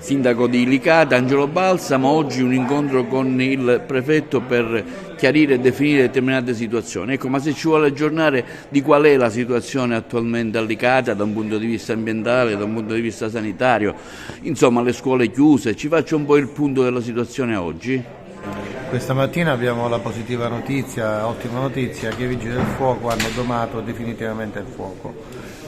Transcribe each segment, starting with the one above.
sindaco di Licata, Angelo Balsamo. Oggi un incontro con il prefetto per chiarire e definire determinate situazioni. Ecco, ma se ci vuole aggiornare di qual è la situazione attualmente a Licata da un punto di vista ambientale, da un punto di vista sanitario, insomma le scuole chiuse, ci faccia un po' il punto della situazione oggi? Questa mattina abbiamo la positiva notizia, ottima notizia, che i Vigili del Fuoco hanno domato definitivamente il fuoco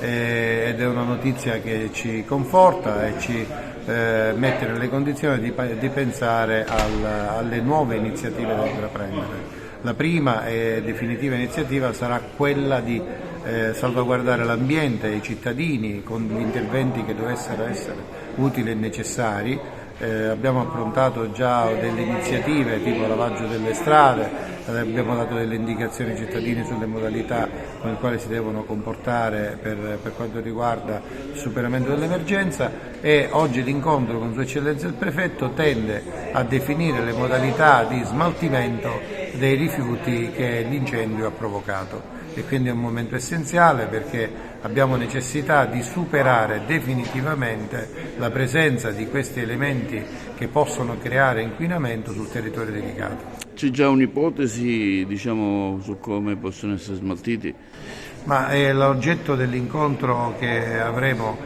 ed è una notizia che ci conforta e ci mette nelle condizioni di pensare alle nuove iniziative da intraprendere. La prima e definitiva iniziativa sarà quella di salvaguardare l'ambiente e i cittadini con gli interventi che dovessero essere utili e necessari. Abbiamo affrontato già delle iniziative tipo lavaggio delle strade, abbiamo dato delle indicazioni ai cittadini sulle modalità con le quali si devono comportare per quanto riguarda il superamento dell'emergenza, e oggi l'incontro con Sua Eccellenza il Prefetto tende a definire le modalità di smaltimento dei rifiuti che l'incendio ha provocato. E quindi è un momento essenziale perché abbiamo necessità di superare definitivamente la presenza di questi elementi che possono creare inquinamento sul territorio delicato. C'è già un'ipotesi, diciamo, su come possono essere smaltiti? Ma l'oggetto dell'incontro che avremo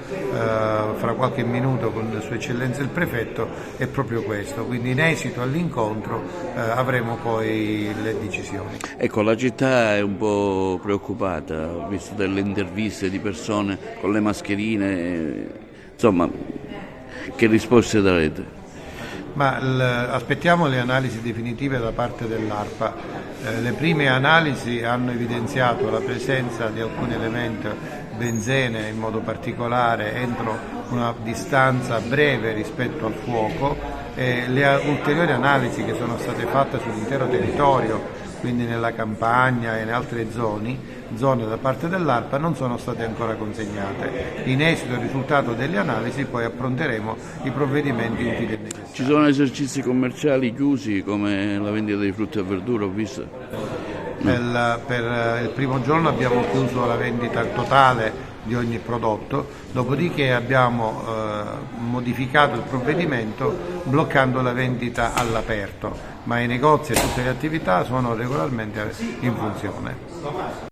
fra qualche minuto con Sua Eccellenza il Prefetto è proprio questo, quindi in esito all'incontro avremo poi le decisioni. Ecco, la città è un po' preoccupata, ho visto delle interviste di persone con le mascherine, insomma, che risposte darete? Ma aspettiamo le analisi definitive da parte dell'ARPA. Le prime analisi hanno evidenziato la presenza di alcuni elementi, benzene in modo particolare, entro una distanza breve rispetto al fuoco, e le ulteriori analisi che sono state fatte sull'intero territorio, quindi nella campagna e in altre zone da parte dell'ARPA, non sono state ancora consegnate. In esito al risultato delle analisi poi appronteremo i provvedimenti utili e necessari. Ci sono esercizi commerciali chiusi come la vendita di frutta e verdura, ho visto? Per il primo giorno abbiamo chiuso la vendita totale di ogni prodotto, dopodiché abbiamo modificato il provvedimento bloccando la vendita all'aperto, ma i negozi e tutte le attività sono regolarmente in funzione.